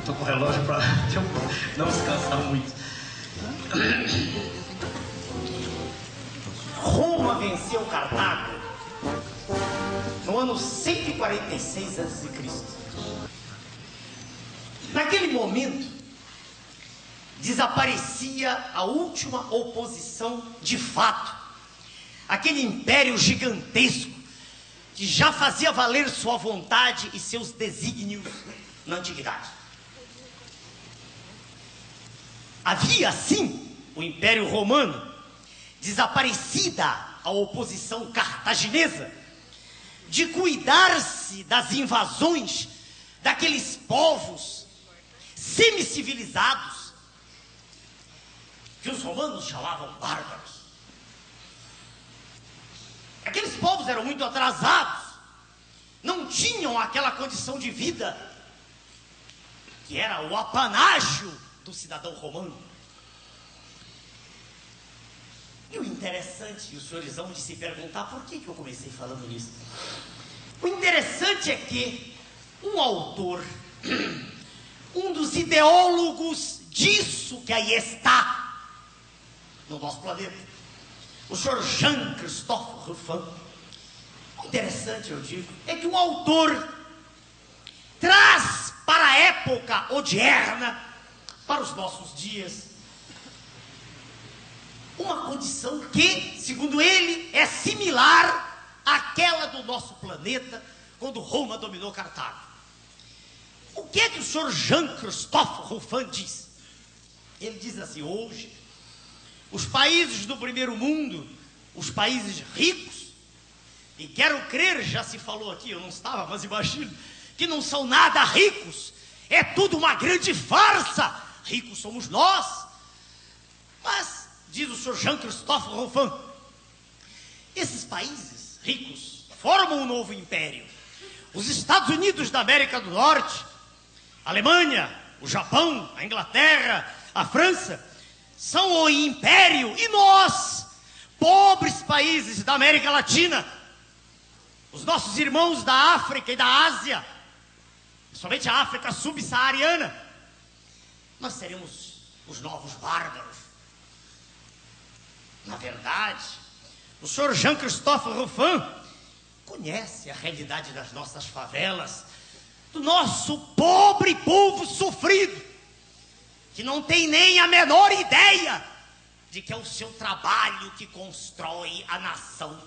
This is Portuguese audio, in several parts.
tô com o relógio para não descansar muito. Roma venceu Cartago no ano 146 a.C. Naquele momento, desaparecia a última oposição de fato. Aquele império gigantesco que já fazia valer sua vontade e seus desígnios na antiguidade. Havia, assim, o Império Romano, desaparecida a oposição cartaginesa, de cuidar-se das invasões daqueles povos semicivilizados, que os romanos chamavam bárbaros. Aqueles povos eram muito atrasados, não tinham aquela condição de vida que era o apanágio do cidadão romano. E o interessante, e os senhores vão de se perguntar por que eu comecei falando nisso. O interessante é que um autor, um dos ideólogos disso que aí está no nosso planeta, o senhor Jean-Christophe Rufin, o interessante, eu digo, é que o autor traz para a época odierna, para os nossos dias, uma condição que, segundo ele, é similar àquela do nosso planeta quando Roma dominou Cartago. O que é que o senhor Jean-Christophe Rufin diz? Ele diz assim: hoje, os países do primeiro mundo, os países ricos, e quero crer, já se falou aqui, eu não estava, mas imagino, que não são nada ricos, é tudo uma grande farsa, ricos somos nós. Mas, diz o senhor Jean-Christophe Rufin, esses países ricos formam um novo império. Os Estados Unidos da América do Norte, a Alemanha, o Japão, a Inglaterra, a França, são o império, e nós, pobres países da América Latina, os nossos irmãos da África e da Ásia, somente a África subsaariana, nós seremos os novos bárbaros. Na verdade, o senhor Jean-Christophe Rufin conhece a realidade das nossas favelas, do nosso pobre povo sofrido, que não tem nem a menor ideia de que é o seu trabalho que constrói a nação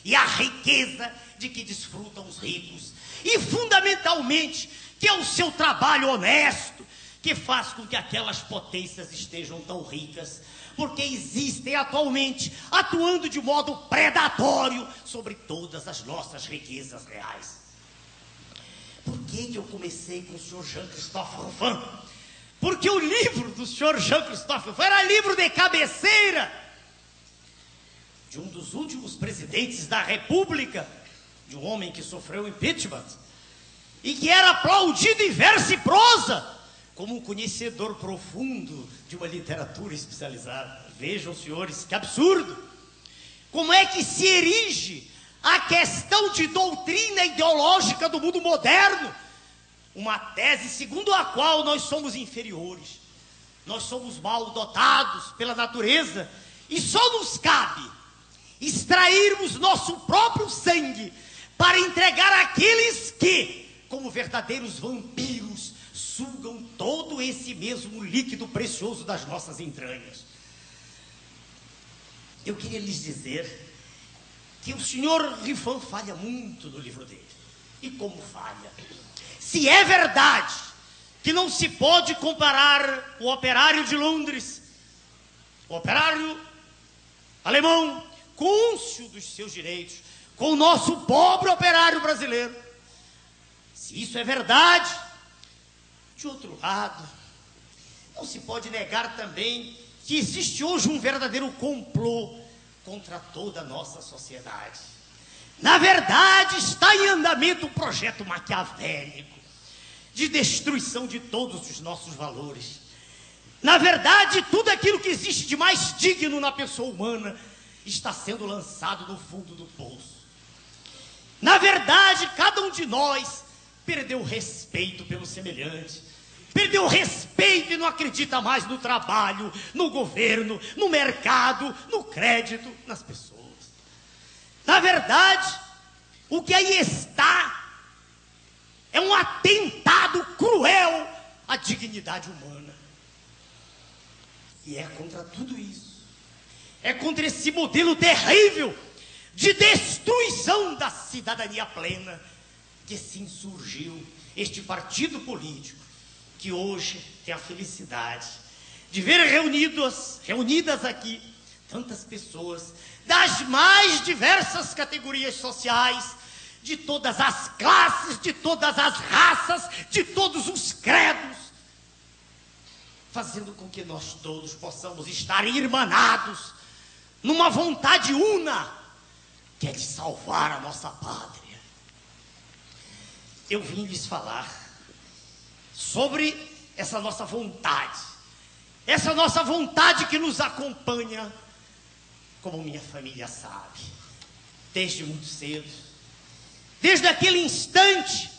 e a riqueza de que desfrutam os ricos, e fundamentalmente que é o seu trabalho honesto que faz com que aquelas potências estejam tão ricas, porque existem atualmente atuando de modo predatório sobre todas as nossas riquezas reais. Por que eu comecei com o senhor Jean-Christophe Rufin? Porque o livro do senhor Jean-Christophe Rufin era livro de cabeceira de um dos últimos presidentes da República, de um homem que sofreu impeachment e que era aplaudido em verso e prosa como um conhecedor profundo de uma literatura especializada. Vejam, senhores, que absurdo! Como é que se erige a questão de doutrina ideológica do mundo moderno? Uma tese segundo a qual nós somos inferiores, nós somos mal dotados pela natureza, e só nos cabe extrairmos nosso próprio sangue para entregar àqueles que, como verdadeiros vampiros, sugam todo esse mesmo líquido precioso das nossas entranhas. Eu queria lhes dizer que o senhor Rufin falha muito no livro dele. E como falha? Se é verdade que não se pode comparar o operário de Londres, o operário alemão, cônscio dos seus direitos, com o nosso pobre operário brasileiro, se isso é verdade, de outro lado, não se pode negar também que existe hoje um verdadeiro complô contra toda a nossa sociedade. Na verdade, está em andamento um projeto maquiavélico de destruição de todos os nossos valores. Na verdade, tudo aquilo que existe de mais digno na pessoa humana está sendo lançado no fundo do poço. Na verdade, cada um de nós perdeu o respeito pelo semelhante, perdeu o respeito e não acredita mais no trabalho, no governo, no mercado, no crédito, nas pessoas. Na verdade, o que aí está é um atentado cruel à dignidade humana. E é contra tudo isso, é contra esse modelo terrível de destruição da cidadania plena que se insurgiu este partido político, que hoje tem a felicidade de ver reunidas aqui tantas pessoas das mais diversas categorias sociais, de todas as classes, de todas as raças, de todos os credos, fazendo com que nós todos possamos estar irmanados numa vontade una, que é de salvar a nossa pátria. Eu vim lhes falar sobre essa nossa vontade que nos acompanha, como minha família sabe, desde muito cedo, desde aquele instante,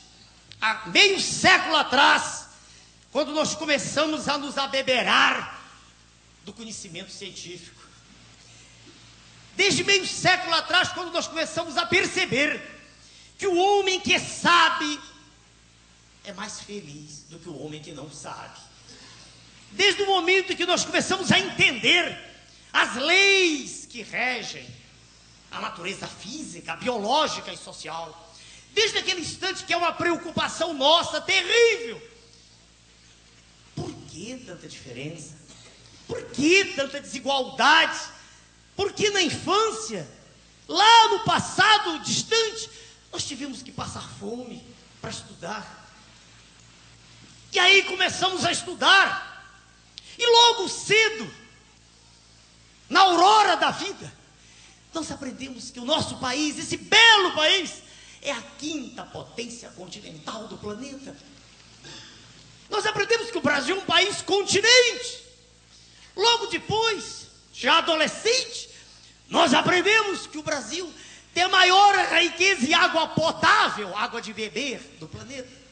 há meio século atrás, quando nós começamos a nos abeberar do conhecimento científico. Desde meio século atrás, quando nós começamos a perceber que o homem que sabe é mais feliz do que o homem que não sabe. Desde o momento em que nós começamos a entender as leis que regem a natureza física, biológica e social. Desde aquele instante que é uma preocupação nossa terrível. Por que tanta diferença? Por que tanta desigualdade? Por que na infância, lá no passado distante, nós tivemos que passar fome para estudar? E aí começamos a estudar, e logo cedo, na aurora da vida, nós aprendemos que o nosso país, esse belo país, é a 5ª potência continental do planeta. Nós aprendemos que o Brasil é um país continente. Logo depois, já adolescente, nós aprendemos que o Brasil tem a maior riqueza em água potável, água de beber do planeta.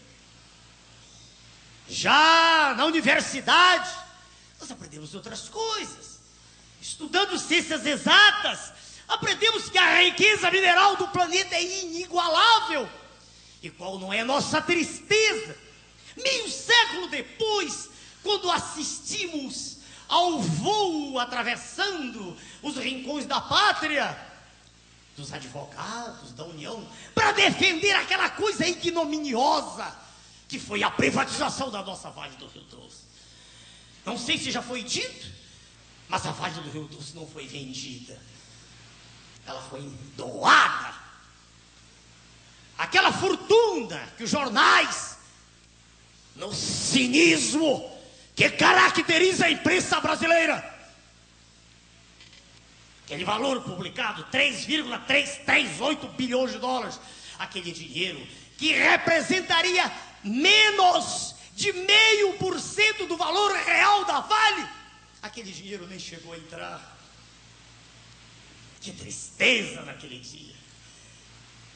Já na universidade, nós aprendemos outras coisas. Estudando ciências exatas, aprendemos que a riqueza mineral do planeta é inigualável. E qual não é nossa tristeza? Meio século depois, quando assistimos ao voo atravessando os rincões da pátria, dos advogados da União, para defender aquela coisa ignominiosa que foi a privatização da nossa Vale do Rio Doce. Não sei se já foi dito, mas a Vale do Rio Doce não foi vendida. Ela foi doada. Aquela fortuna que os jornais, no cinismo que caracteriza a imprensa brasileira, aquele valor publicado, 3,338 bilhões de dólares, aquele dinheiro que representaria menos de 0,5% do valor real da Vale, aquele dinheiro nem chegou a entrar. Que tristeza naquele dia,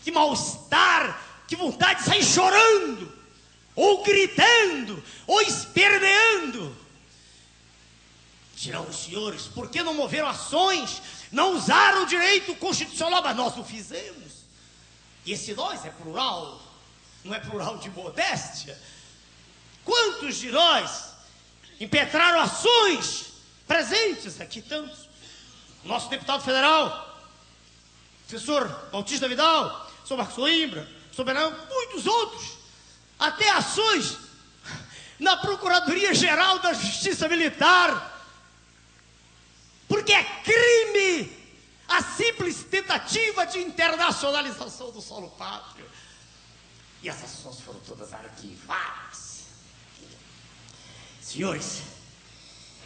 que mal-estar, que vontade de sair chorando, ou gritando, ou esperneando. Dirão os senhores, por que não moveram ações, não usaram o direito constitucional? Mas nós não fizemos. E esse nós é plural, não é plural de modéstia. Quantos de nós impetraram ações presentes aqui, tantos? Nosso deputado federal, professor Bautista Vidal, professor Marcos Coimbra, professor Bernardo, muitos outros, até ações na Procuradoria-Geral da Justiça Militar, porque é crime a simples tentativa de internacionalização do solo pátrio. E essas ações foram todas arquivadas. Senhores,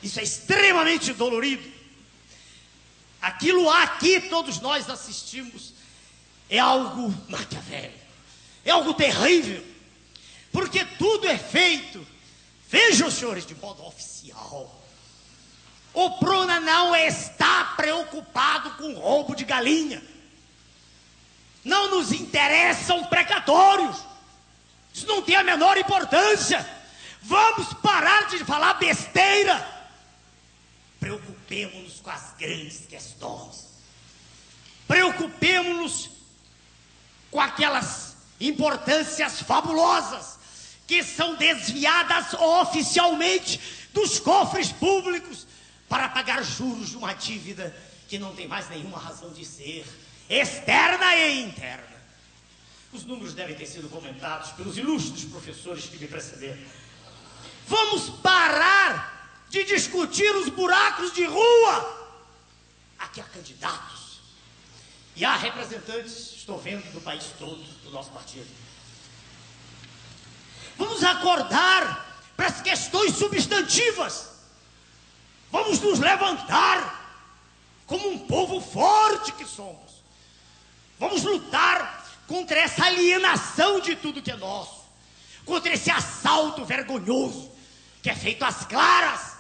isso é extremamente dolorido. Aquilo a que todos nós assistimos é algo maquiavélico, é algo terrível, porque tudo é feito, vejam, senhores, de modo oficial. O Prona não está preocupado com roubo de galinha. Não nos interessam precatórios. Isso não tem a menor importância. Vamos parar de falar besteira. Preocupemos-nos com as grandes questões. Preocupemos-nos com aquelas importâncias fabulosas que são desviadas oficialmente dos cofres públicos para pagar juros de uma dívida que não tem mais nenhuma razão de ser, externa e interna. Os números devem ter sido comentados pelos ilustres professores que me precederam. Vamos parar de discutir os buracos de rua. Aqui há candidatos e há representantes, estou vendo, do país todo, do nosso partido. Vamos acordar para as questões substantivas. Vamos nos levantar como um povo forte que somos. Vamos lutar contra essa alienação de tudo que é nosso, contra esse assalto vergonhoso que é feito às claras.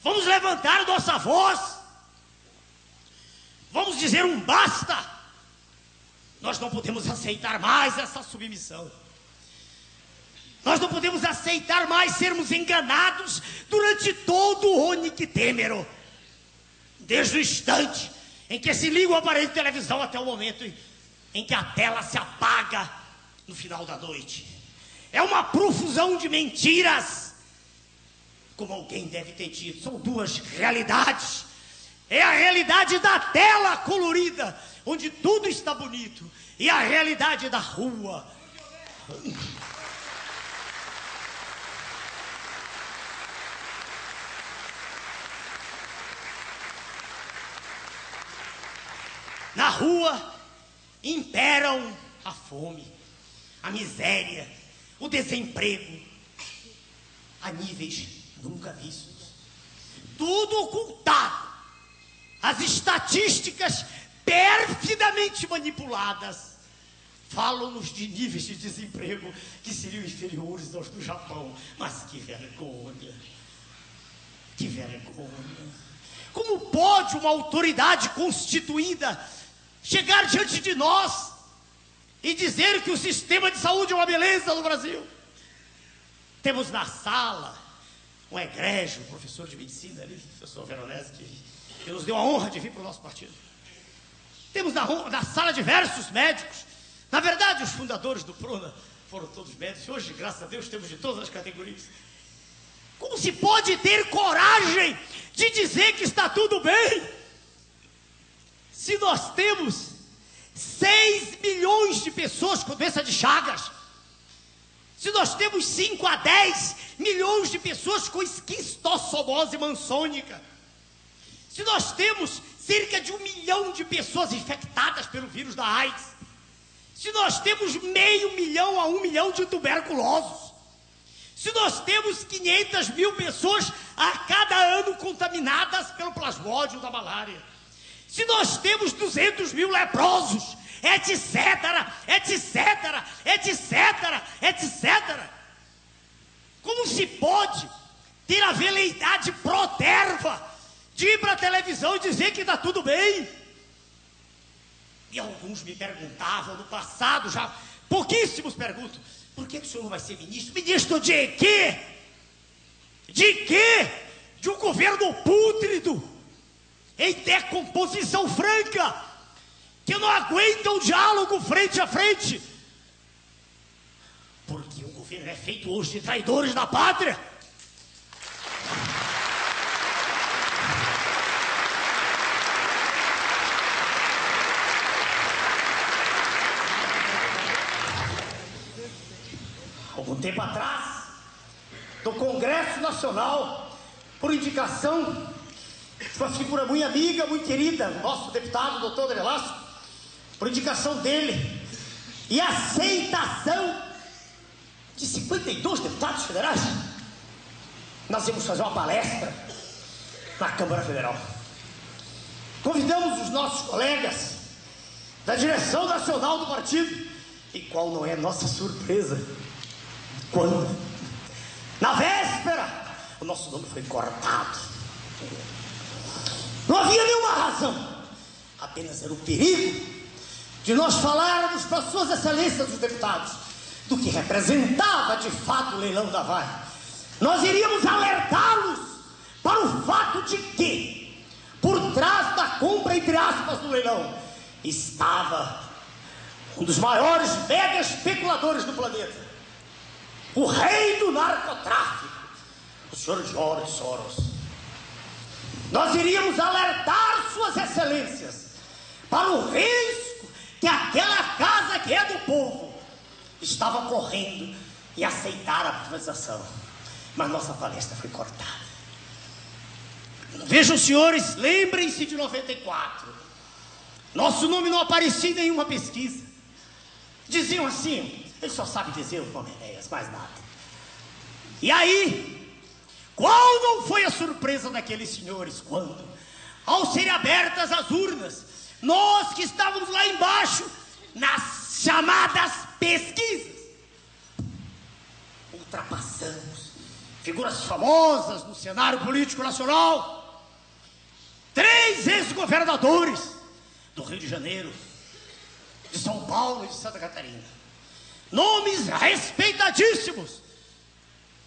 Vamos levantar nossa voz. Vamos dizer um basta. Nós não podemos aceitar mais essa submissão. Nós não podemos aceitar mais sermos enganados durante todo o oniquitêmero. Desde o instante em que se liga o aparelho de televisão até o momento em que a tela se apaga no final da noite. É uma profusão de mentiras. Como alguém deve ter dito, são duas realidades. É a realidade da tela colorida, onde tudo está bonito, e a realidade da rua. Na rua imperam a fome, a miséria, o desemprego, a níveis nunca vistos. Tudo ocultado. As estatísticas perfidamente manipuladas falam-nos de níveis de desemprego que seriam inferiores aos do Japão. Mas que vergonha! Que vergonha! Como pode uma autoridade constituída chegar diante de nós e dizer que o sistema de saúde é uma beleza no Brasil? Temos na sala um egrégio professor de medicina ali, professor Veronese, que nos deu a honra de vir para o nosso partido. Temos na sala diversos médicos. Na verdade, os fundadores do PRONA foram todos médicos. Hoje, graças a Deus, temos de todas as categorias. Como se pode ter coragem de dizer que está tudo bem, se nós temos 6 milhões de pessoas com doença de Chagas, se nós temos 5 a 10 milhões de pessoas com esquistossomose maçônica, se nós temos cerca de 1 milhão de pessoas infectadas pelo vírus da AIDS, se nós temos 500 mil a 1 milhão de tuberculosos, se nós temos 500 mil pessoas a cada ano contaminadas pelo plasmódio da malária, se nós temos 200 mil leprosos, etc, etc, etc, etc. Como se pode ter a veleidade proterva de ir para a televisão e dizer que está tudo bem? E alguns me perguntavam no passado, já pouquíssimos perguntam, por que o senhor não vai ser ministro? Ministro de quê? De quê? De um governo pútrido, em decomposição franca, que não aguenta um diálogo frente a frente. Porque o governo é feito hoje de traidores da pátria. Algum tempo atrás, no Congresso Nacional, por indicação de uma figura muito amiga, muito querida, o nosso deputado, doutor Velasco, por indicação dele e aceitação de 52 deputados federais, nós íamos fazer uma palestra na Câmara Federal. Convidamos os nossos colegas da direção nacional do partido, e qual não é nossa surpresa quando, na véspera, o nosso nome foi cortado. Não havia nenhuma razão, apenas era o perigo de nós falarmos para suas excelências os deputados do que representava de fato o leilão da Vale. Nós iríamos alertá-los para o fato de que, por trás da compra, entre aspas, do leilão, estava um dos maiores mega especuladores do planeta, o rei do narcotráfico, o senhor George Soros. Nós iríamos alertar suas excelências para o risco que aquela casa que é do povo estava correndo e aceitar a privatização. Mas nossa palestra foi cortada. Vejam, senhores, lembrem-se de 94. Nosso nome não aparecia em nenhuma pesquisa. Diziam assim: ele só sabe dizer o nome Enéas, mais nada. E aí, qual não foi a surpresa daqueles senhores quando, ao serem abertas as urnas, nós que estávamos lá embaixo, nas chamadas pesquisas, ultrapassamos figuras famosas no cenário político nacional, 3 ex-governadores do Rio de Janeiro, de São Paulo e de Santa Catarina, nomes respeitadíssimos.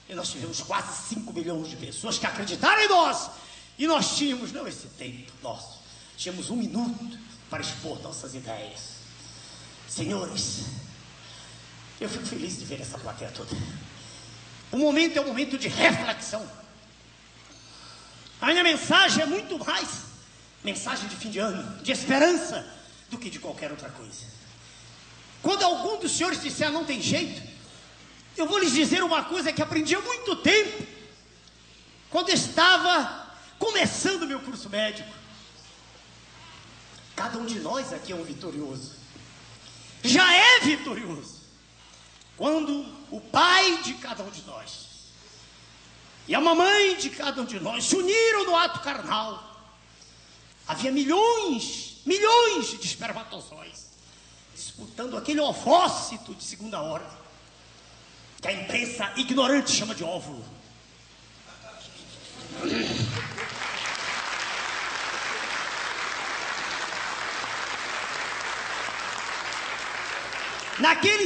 E nós tivemos quase 5 milhões de pessoas que acreditaram em nós. E nós tínhamos, não esse tempo nosso, tínhamos 1 minuto para expor nossas ideias. Senhores, eu fico feliz de ver essa plateia toda. O momento é um momento de reflexão. A minha mensagem é muito mais mensagem de fim de ano, de esperança, do que de qualquer outra coisa. Quando algum dos senhores disser não tem jeito, eu vou lhes dizer uma coisa que aprendi há muito tempo, quando estava começando meu curso médico. Cada um de nós aqui é um vitorioso. Já é vitorioso quando o pai de cada um de nós e a mamãe de cada um de nós se uniram no ato carnal. Havia milhões de espermatozoides disputando aquele ovócito de segunda ordem, que a imprensa ignorante chama de óvulo. Naquele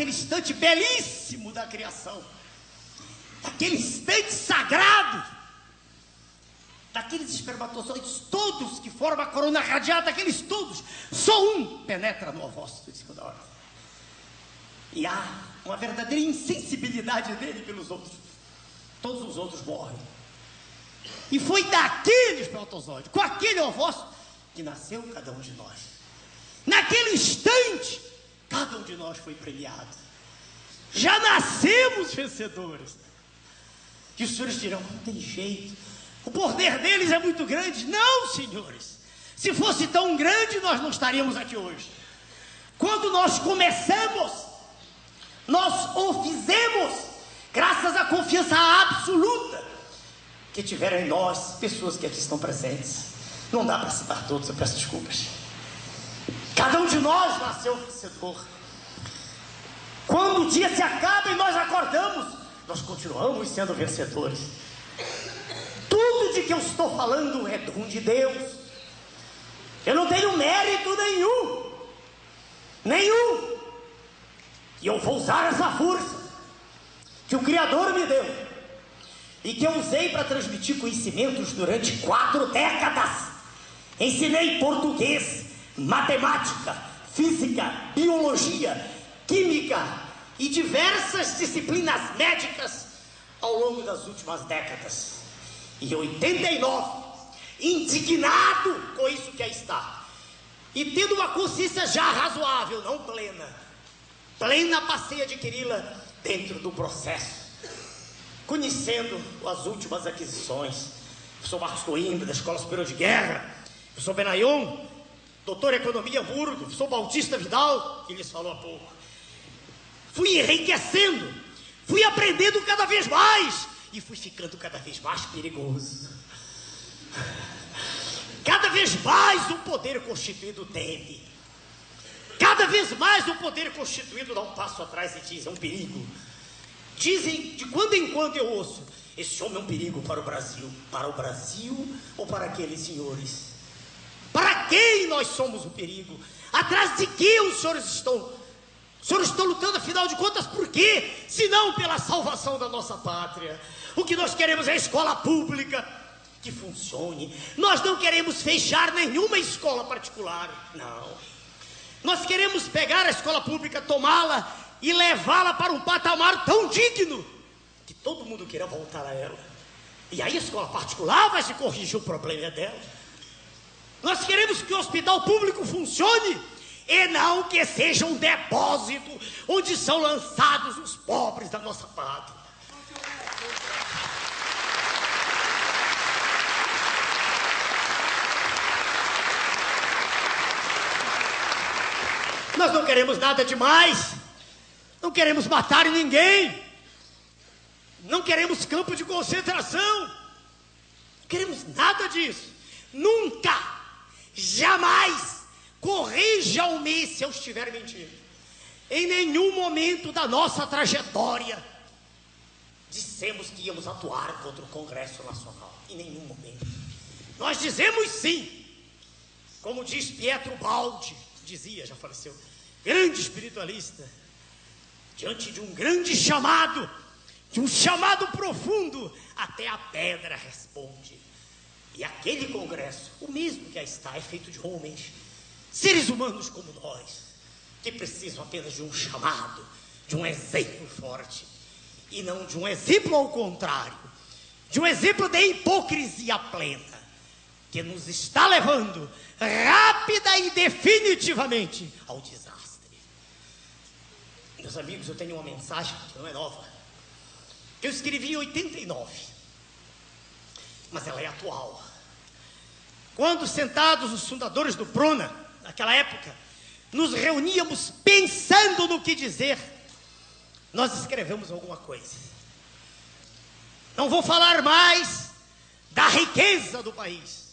instante belíssimo da criação, naquele instante sagrado, daqueles espermatozoides todos que formam a corona radiata, aqueles todos, só um penetra no ovócito de segunda ordem. E há uma verdadeira insensibilidade dele pelos outros. Todos os outros morrem. E foi daquele espermatozoide, com aquele ovócito, que nasceu cada um de nós. Naquele instante, cada um de nós foi premiado. Já nascemos vencedores. E os senhores dirão: não tem jeito, o poder deles é muito grande. Não, senhores, se fosse tão grande, nós não estaríamos aqui hoje. Quando nós começamos, nós o fizemos graças à confiança absoluta que tiveram em nós pessoas que aqui estão presentes. Não dá para citar todos, eu peço desculpas. Cada um de nós nasceu vencedor. Quando o dia se acaba e nós acordamos, nós continuamos sendo vencedores. Tudo de que eu estou falando é dom de Deus. Eu não tenho mérito nenhum. E eu vou usar essa força que o Criador me deu e que eu usei para transmitir conhecimentos durante 4 décadas. Ensinei português, matemática, física, biologia, química e diversas disciplinas médicas ao longo das últimas décadas. E em 89, indignado com isso que aí está, e tendo uma consciência já razoável, não plena passei a adquiri-la dentro do processo, conhecendo as últimas aquisições. Professor Marcos Coimbra, da Escola Superior de Guerra, professor Benayon, doutor em Economia Hamburgo, professor Bautista Vidal, que lhes falou há pouco. Fui enriquecendo, fui aprendendo cada vez mais e fui ficando cada vez mais perigoso. Cada vez mais o poder constituído teme. Cada vez mais o poder constituído dá um passo atrás e diz: é um perigo. Dizem, de quando em quando eu ouço: esse homem é um perigo para o Brasil. Para o Brasil ou para aqueles senhores? Para quem nós somos um perigo? Atrás de que os senhores estão Os senhores estão lutando, afinal de contas, por quê? Se não pela salvação da nossa pátria. O que nós queremos é escola pública que funcione. Nós não queremos fechar nenhuma escola particular, não. Nós queremos pegar a escola pública, tomá-la e levá-la para um patamar tão digno que todo mundo queira voltar a ela. E aí a escola particular vai se corrigir o problema dela. Nós queremos que o hospital público funcione e não que seja um depósito onde são lançados os pobres da nossa pátria. Nós não queremos nada demais, não queremos matar ninguém, não queremos campo de concentração, não queremos nada disso. Nunca, jamais corrijam-me se eu estiver mentindo. Em nenhum momento da nossa trajetória dissemos que íamos atuar contra o Congresso Nacional. Em nenhum momento. Nós dizemos sim, como diz Pietro Baldi, dizia, já faleceu, grande espiritualista, diante de um grande chamado, de um chamado profundo, até a pedra responde. E aquele congresso, o mesmo que aí está, é feito de homens, seres humanos como nós, que precisam apenas de um chamado, de um exemplo forte, e não de um exemplo ao contrário, de um exemplo de hipocrisia plena, que nos está levando rápida e definitivamente ao desastre. Meus amigos, eu tenho uma mensagem que não é nova, que eu escrevi em 89, mas ela é atual. Quando sentados os fundadores do Prona, naquela época, nos reuníamos pensando no que dizer, nós escrevemos alguma coisa. Não vou falar mais da riqueza do país,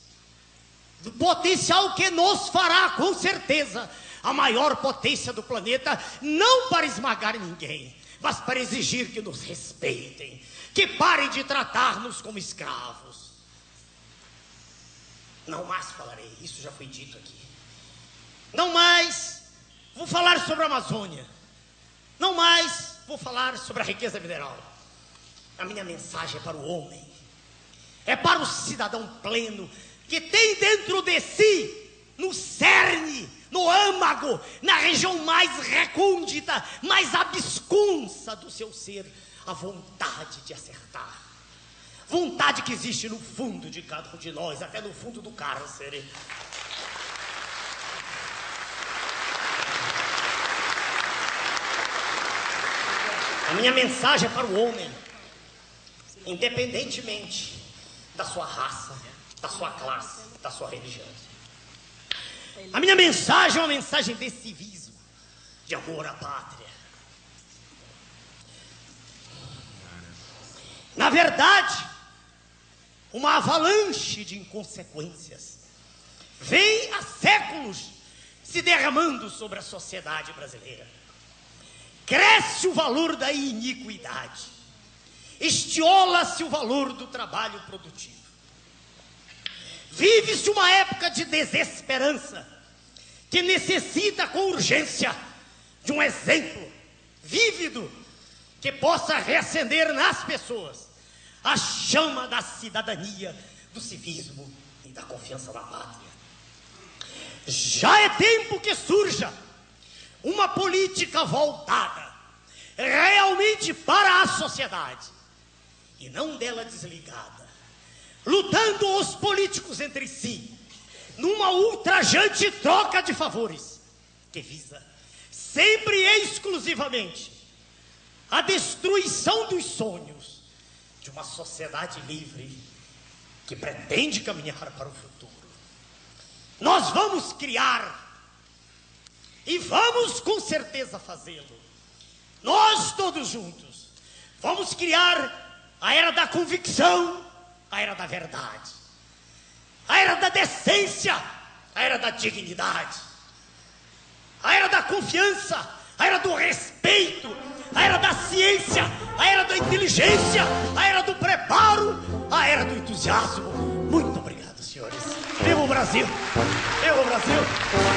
do potencial que nos fará, com certeza, a maior potência do planeta, não para esmagar ninguém, mas para exigir que nos respeitem, que parem de tratar-nos como escravos. Não mais falarei, isso já foi dito aqui. Não mais vou falar sobre a Amazônia. Não mais vou falar sobre a riqueza mineral. A minha mensagem é para o homem, é para o cidadão pleno, que tem dentro de si, no cerne, no âmago, na região mais recôndita, mais absconsa do seu ser, a vontade de acertar. Vontade que existe no fundo de cada um de nós, até no fundo do cárcere. A minha mensagem é para o homem, independentemente da sua raça, da sua classe, da sua religião. A minha mensagem é uma mensagem de civismo, de amor à pátria. Na verdade, uma avalanche de inconsequências vem há séculos se derramando sobre a sociedade brasileira. Cresce o valor da iniquidade, estiola-se o valor do trabalho produtivo. Vive-se uma época de desesperança, que necessita com urgência de um exemplo vívido, que possa reacender nas pessoas a chama da cidadania, do civismo e da confiança na pátria. Já é tempo que surja uma política voltada realmente para a sociedade, e não dela desligada, lutando os políticos entre si, numa ultrajante troca de favores, que visa sempre e exclusivamente a destruição dos sonhos de uma sociedade livre que pretende caminhar para o futuro. Nós vamos criar, e vamos com certeza fazê-lo, nós todos juntos, vamos criar a era da convicção, a era da verdade, a era da decência, a era da dignidade, a era da confiança, a era do respeito, a era da ciência, a era da inteligência, a era do preparo, a era do entusiasmo. Muito obrigado, senhores. Viva o Brasil! Viva o Brasil!